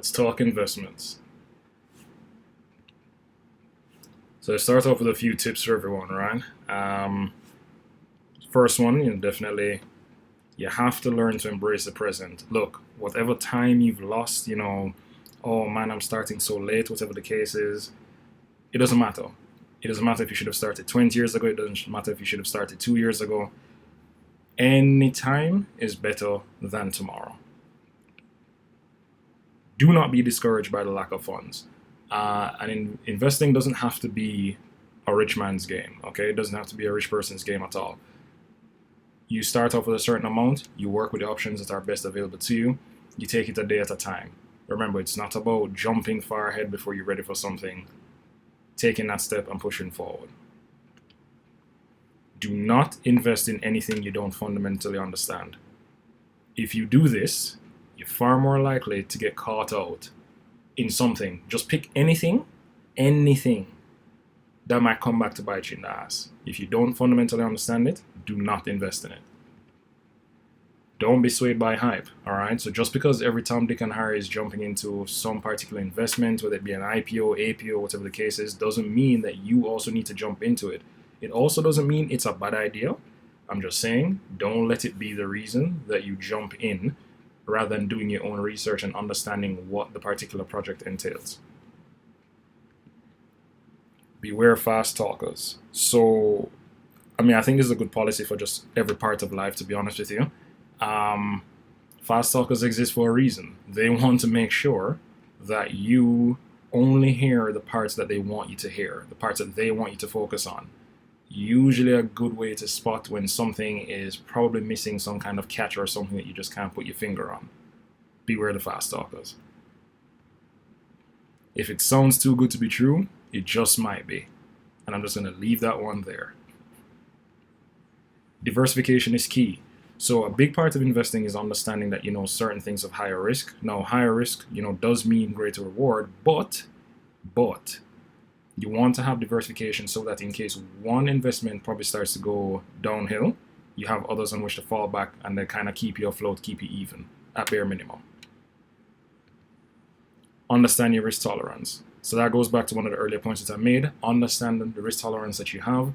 Let's talk investments. So I start off with a few tips for everyone, right? First one, definitely you have to learn to embrace the present. Look, whatever time you've lost, oh man, I'm starting so late, whatever the case is, it doesn't matter. It doesn't matter if you should have started 20 years ago. It doesn't matter if you should have started 2 years ago. Any time is better than tomorrow. Do not be discouraged by the lack of funds. Investing doesn't have to be a rich man's game, okay? It doesn't have to be a rich person's game at all. You start off with a certain amount, you work with the options that are best available to you, you take it a day at a time. Remember, it's not about jumping far ahead before you're ready for something. Taking that step and pushing forward. Do not invest in anything you don't fundamentally understand. If you do this, you're far more likely to get caught out in something. Just pick anything that might come back to bite you in the ass. If you don't fundamentally understand it, do not invest in it. Don't be swayed by hype, all right? So just because every Tom, Dick, and Harry is jumping into some particular investment, whether it be an IPO, APO, whatever the case is, doesn't mean that you also need to jump into it. It also doesn't mean it's a bad idea. I'm just saying, don't let it be the reason that you jump in rather than doing your own research and understanding what the particular project entails. Beware fast talkers. So, I think this is a good policy for just every part of life, to be honest with you. Fast talkers exist for a reason. They want to make sure that you only hear the parts that they want you to hear, the parts that they want you to focus on. Usually a good way to spot when something is probably missing some kind of catch or something that you just can't put your finger on. Beware the fast talkers. If it sounds too good to be true, it just might be. And I'm just going to leave that one there. Diversification is key. So a big part of investing is understanding that, certain things have higher risk. Now, higher risk, does mean greater reward, but you want to have diversification so that in case one investment probably starts to go downhill, you have others on which to fall back and they kind of keep you afloat, keep you even, at bare minimum. Understand your risk tolerance. So that goes back to one of the earlier points that I made. Understand the risk tolerance that you have.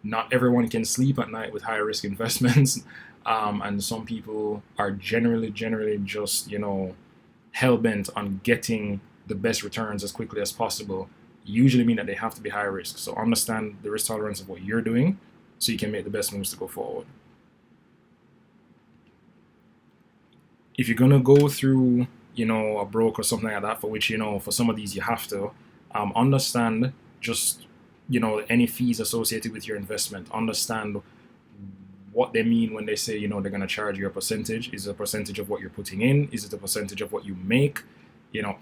Not everyone can sleep at night with high risk investments. And some people are generally just, hell-bent on getting the best returns as quickly as possible. Usually mean that they have to be high risk. So understand the risk tolerance of what you're doing so you can make the best moves to go forward. If you're going to go through, a broker or something like that, for which, for some of these you have to, understand just, any fees associated with your investment. Understand what they mean when they say, they're going to charge you a percentage. Is it a percentage of what you're putting in? Is it a percentage of what you make?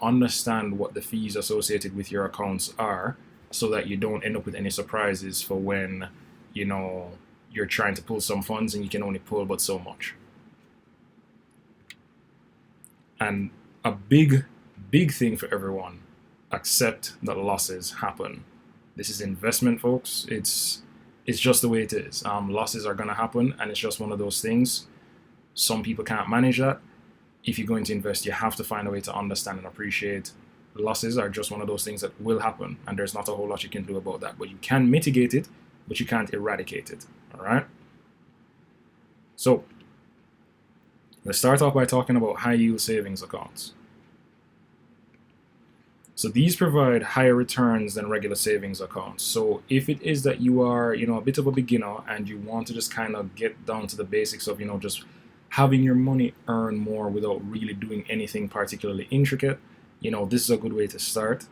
Understand what the fees associated with your accounts are so that you don't end up with any surprises for when, you're trying to pull some funds and you can only pull but so much. And a big thing for everyone, accept that losses happen. This is investment, folks. It's just the way it is. Losses are going to happen, and it's just one of those things. Some people can't manage that. If you're going to invest, you have to find a way to understand and appreciate losses are just one of those things that will happen, and there's not a whole lot you can do about that. But you can mitigate it, but you can't eradicate it. All right? So, let's start off by talking about high-yield savings accounts. So these provide higher returns than regular savings accounts. So if it is that you are, a bit of a beginner and you want to just kind of get down to the basics of, just having your money earn more without really doing anything particularly intricate, this is a good way to start.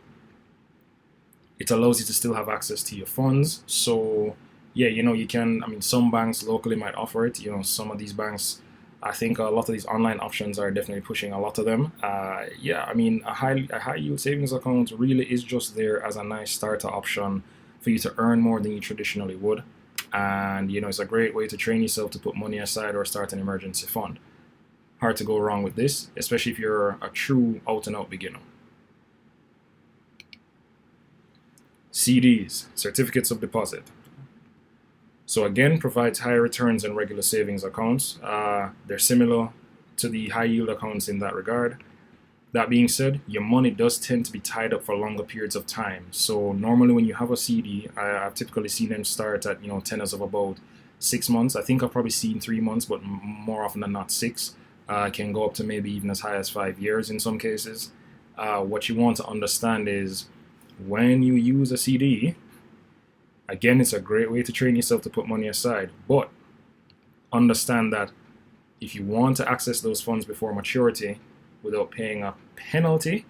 It allows you to still have access to your funds. So yeah, you can, some banks locally might offer it. Some of these banks, I think a lot of these online options are definitely pushing a lot of them. A high yield savings account really is just there as a nice starter option for you to earn more than you traditionally would. And, it's a great way to train yourself to put money aside or start an emergency fund. Hard to go wrong with this, especially if you're a true out and out beginner. CDs, certificates of deposit. So again, provides higher returns than regular savings accounts. They're similar to the high yield accounts in that regard. That being said, your money does tend to be tied up for longer periods of time. So normally when you have a CD, I've typically seen them start at tenors of about 6 months. I think I've probably seen 3 months, but more often than not 6. Can go up to maybe even as high as 5 years in some cases. What you want to understand is when you use a CD, again, it's a great way to train yourself to put money aside. But understand that if you want to access those funds before maturity without paying a penalty,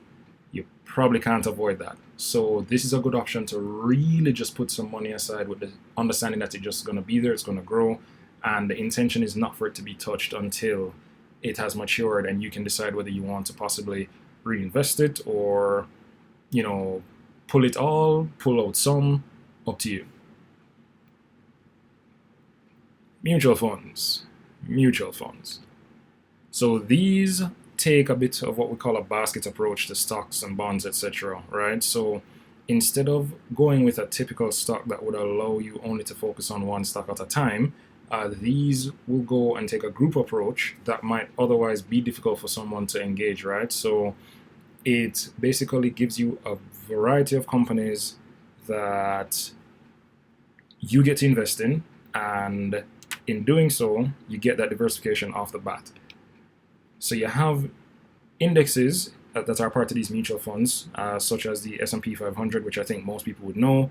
you probably can't avoid that. So this is a good option to really just put some money aside with the understanding that it's just going to be there, it's going to grow, and the intention is not for it to be touched until it has matured and you can decide whether you want to possibly reinvest it or, pull it all, pull out some, up to you. Mutual funds. Mutual funds. So these take a bit of what we call a basket approach to stocks and bonds, etc. Right? So instead of going with a typical stock that would allow you only to focus on one stock at a time, these will go and take a group approach that might otherwise be difficult for someone to engage, right? So it basically gives you a variety of companies that you get to invest in, and in doing so, you get that diversification off the bat. So you have indexes that are part of these mutual funds, such as the S&P 500, which I think most people would know.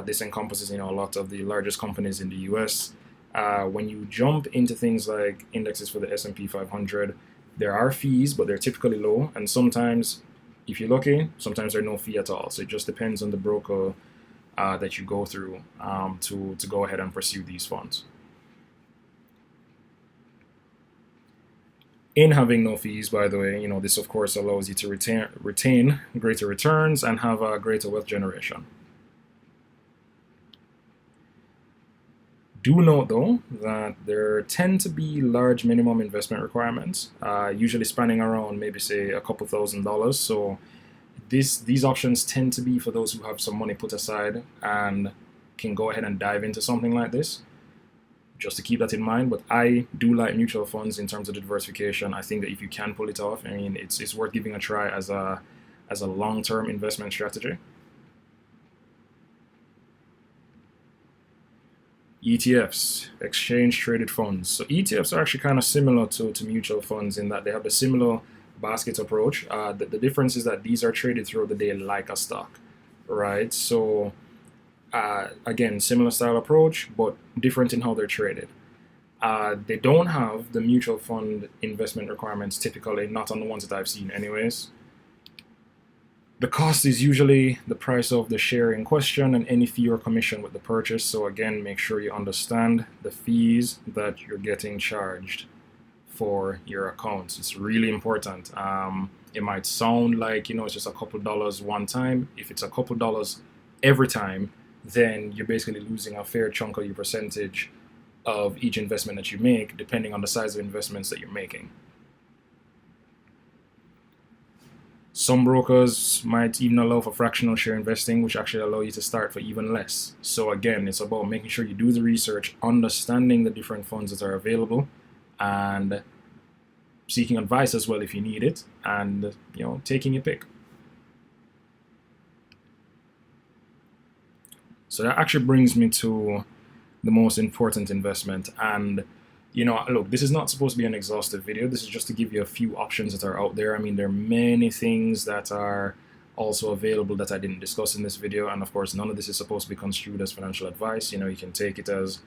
This encompasses, a lot of the largest companies in the US. When you jump into things like indexes for the S&P 500, there are fees, but they're typically low. And sometimes, if you're lucky, sometimes there's no fee at all. So it just depends on the broker that you go through to go ahead and pursue these funds. In having no fees, by the way, this of course allows you to retain greater returns and have a greater wealth generation. Do note though that there tend to be large minimum investment requirements, usually spanning around maybe say a couple $1,000s. So these options tend to be for those who have some money put aside and can go ahead and dive into something like this. Just to keep that in mind, but I do like mutual funds in terms of the diversification. I think that if you can pull it off, it's worth giving a try as a long-term investment strategy. ETFs, exchange traded funds. So ETFs are actually kind of similar to mutual funds in that they have a similar basket approach. The difference is that these are traded throughout the day like a stock, right? So again, similar style approach, but different in how they're traded. They don't have the mutual fund investment requirements typically, not on the ones that I've seen anyways. The cost is usually the price of the share in question and any fee or commission with the purchase. So again, make sure you understand the fees that you're getting charged for your accounts. It's really important. It might sound like, it's just a couple dollars one time. If it's a couple dollars every time, then you're basically losing a fair chunk of your percentage of each investment that you make, depending on the size of investments that you're making. Some brokers might even allow for fractional share investing, which actually allow you to start for even less. So again, it's about making sure you do the research, understanding the different funds that are available, and seeking advice as well if you need it, and taking your pick. So that actually brings me to the most important investment. And, look, this is not supposed to be an exhaustive video. This is just to give you a few options that are out there. There are many things that are also available that I didn't discuss in this video. And of course, none of this is supposed to be construed as financial advice. You can take it as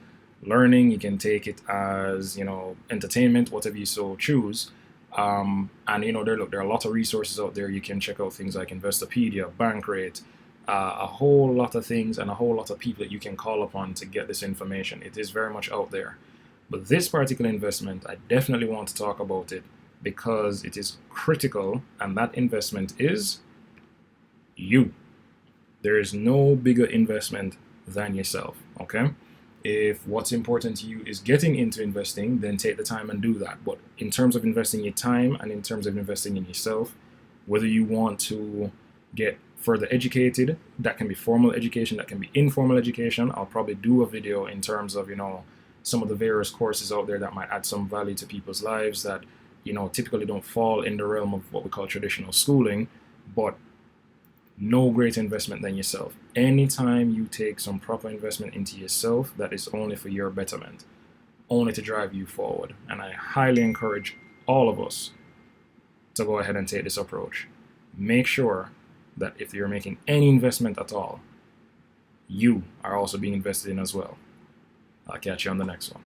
learning. You can take it as, entertainment, whatever you so choose. And, there are a lot of resources out there. You can check out things like Investopedia, Bankrate, a whole lot of things and a whole lot of people that you can call upon to get this information. It is very much out there. But this particular investment, I definitely want to talk about it because it is critical, and that investment is you. There is no bigger investment than yourself, okay? If what's important to you is getting into investing, then take the time and do that. But in terms of investing your time and in terms of investing in yourself, whether you want to get further educated, that can be formal education, that can be informal education. I'll probably do a video in terms of, some of the various courses out there that might add some value to people's lives that, typically don't fall in the realm of what we call traditional schooling, but no greater investment than yourself. Anytime you take some proper investment into yourself, that is only for your betterment, only to drive you forward. And I highly encourage all of us to go ahead and take this approach. Make sure that if you're making any investment at all, you are also being invested in as well. I'll catch you on the next one.